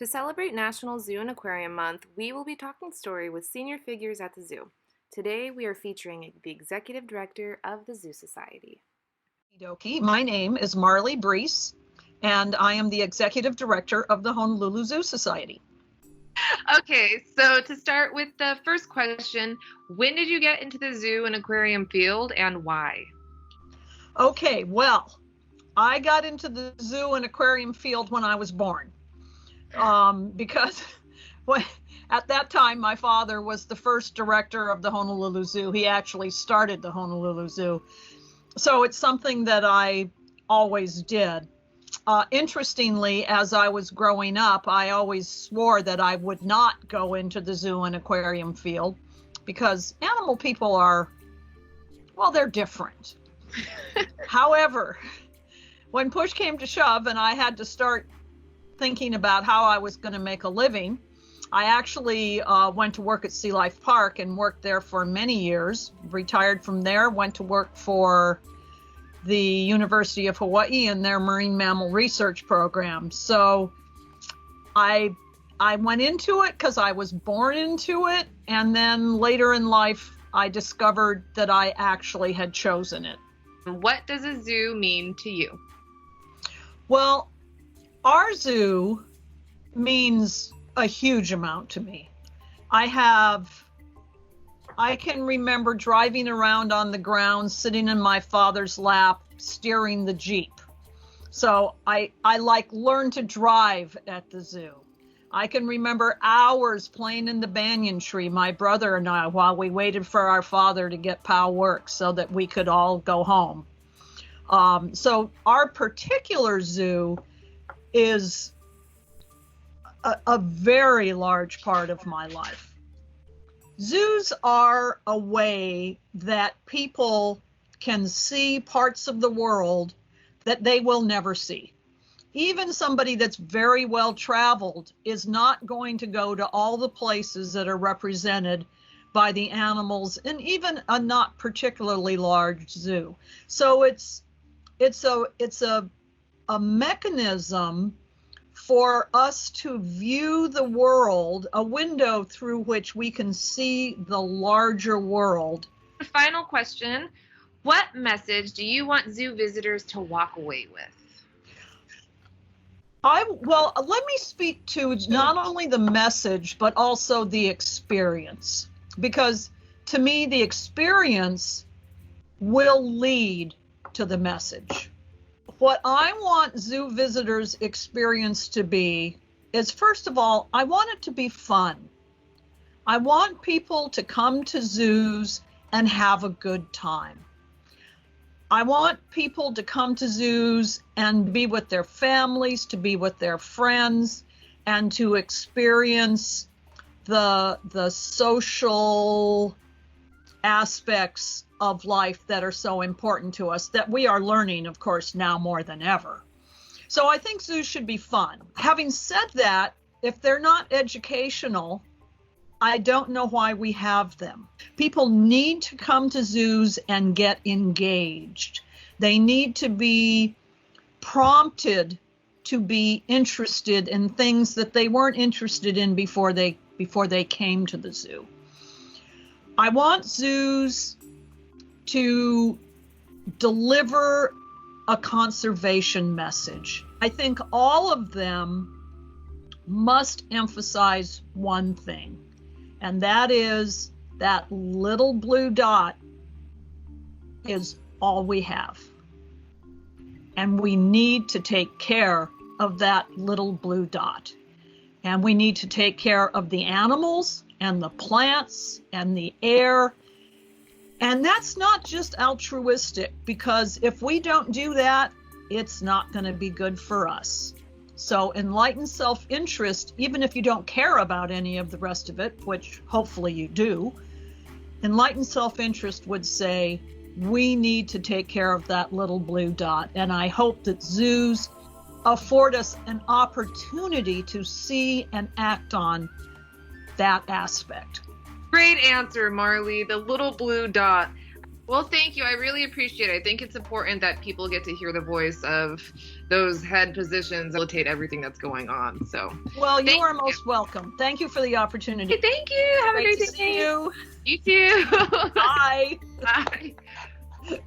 To celebrate National Zoo and Aquarium Month, we will be talking story with senior figures at the zoo. Today, we are featuring the Executive Director of the Zoo Society. My name is Marlee Breese, and I am the Executive Director of the Honolulu Zoo Society. Okay, so to start with the first question, when did you get into the zoo and aquarium field and why? Okay, well, I got into the zoo and aquarium field when I was born. Because at that time, my father was the first director of the Honolulu Zoo. He actually started the Honolulu Zoo. So it's something that I always did. Interestingly, as I was growing up, I always swore that I would not go into the zoo and aquarium field because animal people are, well, they're different. However, when push came to shove and I had to start thinking about how I was going to make a living, I actually went to work at Sea Life Park and worked there for many years, retired from there, went to work for the University of Hawaii in their marine mammal research program. So I went into it because I was born into it, and then later in life I discovered that I actually had chosen it. What does a zoo mean to you? Well, our zoo means a huge amount to me. I can remember driving around on the ground, sitting in my father's lap, steering the Jeep. So I learned to drive at the zoo. I can remember hours playing in the banyan tree, my brother and I, while we waited for our father to get POW work so that we could all go home. So our particular zoo is a very large part of my life. Zoos are a way that people can see parts of the world that they will never see. Even somebody that's very well traveled is not going to go to all the places that are represented by the animals in even a not particularly large zoo. So it's a mechanism for us to view the world, a window through which we can see the larger world. The final question, what message do you want zoo visitors to walk away with? Well, let me speak to not only the message, but also the experience. Because to me, the experience will lead to the message. What I want zoo visitors' experience to be is, first of all, I want it to be fun. I want people to come to zoos and have a good time. I want people to come to zoos and be with their families, to be with their friends, and to experience the social aspects of life that are so important to us, that we are learning, of course, now more than ever. So I think zoos should be fun. Having said that, if they're not educational, I don't know why we have them. People need to come to zoos and get engaged. They need to be prompted to be interested in things that they weren't interested in before they came to the zoo. I want zoos to deliver a conservation message. I think all of them must emphasize one thing, and that is that little blue dot is all we have. And we need to take care of that little blue dot. And we need to take care of the animals and the plants and the air. And that's not just altruistic, because if we don't do that, it's not going to be good for us. So enlightened self-interest, even if you don't care about any of the rest of it, which hopefully you do, enlightened self-interest would say, we need to take care of that little blue dot. And I hope that zoos afford us an opportunity to see and act on that aspect. Great answer, Marlee. The little blue dot. Well, thank you. I really appreciate it. I think it's important that people get to hear the voice of those head positions facilitate everything that's going on. So, well, you are most welcome. Thank you for the opportunity. Hey, thank you. Have a great day. See you. You too. Bye. Bye.